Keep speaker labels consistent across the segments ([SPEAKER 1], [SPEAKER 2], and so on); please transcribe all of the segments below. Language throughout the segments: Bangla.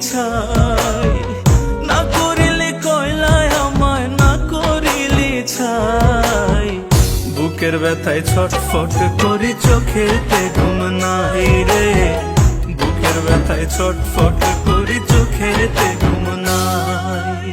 [SPEAKER 1] ছাই, না করিলে কয়লায় আমায় না করিলে ছাই। বুকের ব্যথায় ছটফট করি চোখেতে ঘুম নাই রে, বুকের ব্যথায় ছটফট করি চোখেতে ঘুম নাই।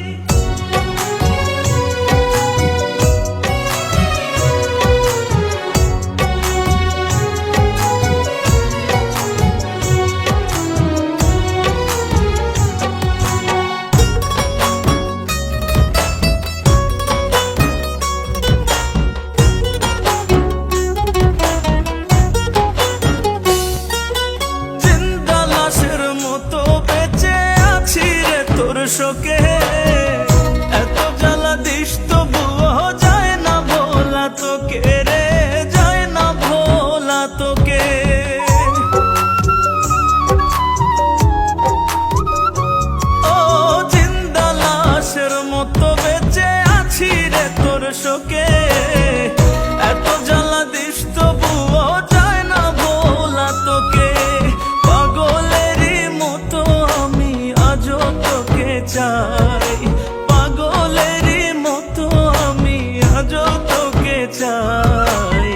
[SPEAKER 1] শোকে এত জ্বালা দিস তবুও যায় না ভোলা তোকে রে, যায় না ভোলা তোকে। ও জিন্দা লাশের মতো বেঁচে আছি রে তোর শোকে, এত জ্বালা দিস তবুও যায় না ভোলা তোকে। পাগলেরই মতো আমি আজও তোকে চাই, পাগলেরই মতো আমি আজও তোকে চাই।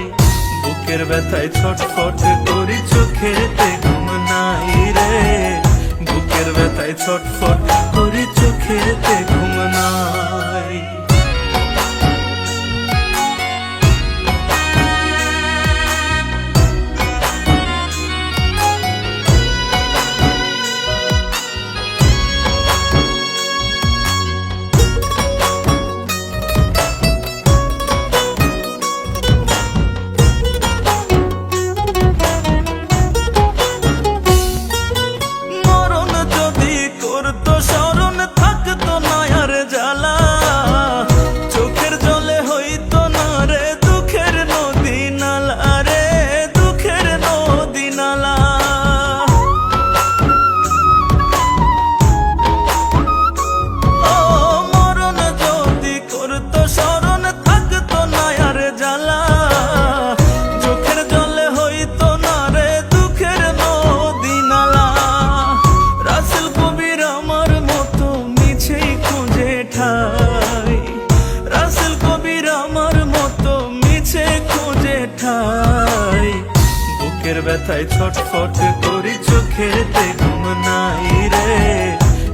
[SPEAKER 1] বুকের ব্যথায় ছটফট করি চোখেতে ঘুম নাই রে, বুকের ব্যথায় ছটফট করি চোখেতে ঘুম নাই। রাসেল কবির আমার মতো মিছে খুঁজে ঠাই, বুকের ব্যথায় ছটফট করি চোখেতে ঘুম নাই রে,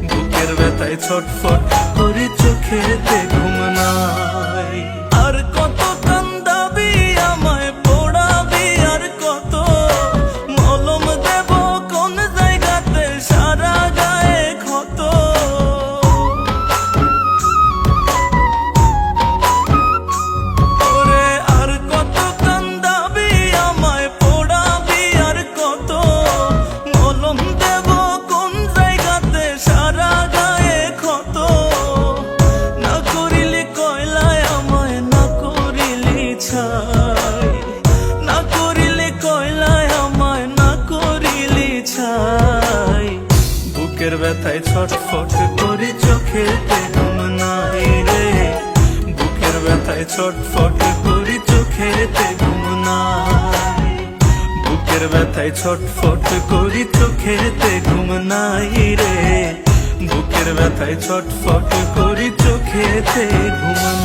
[SPEAKER 1] বুকের ব্যথায় ছটফট করি চোখেতে ঘুম নাই। আর কত কান্দাবি আমায় পোড়াবি, আর কত মলম দেব কোন জায়গাতে সারা গায়ে ক্ষত। না করিলে কয়লায় আমায় না করিলে ছাই, বুকের ব্যথায় ছটফট করি চোখেতে ঘুম নাই রে, বুকের ব্যথায় ছটফট করি চোখেতে ঘুম নাই। বুকের ব্যথায় ছটফট করি চোখেতে ঘুম নাই রে, বুকের ব্যথায় ছটফট করি চোখেতে ঘুম নাই।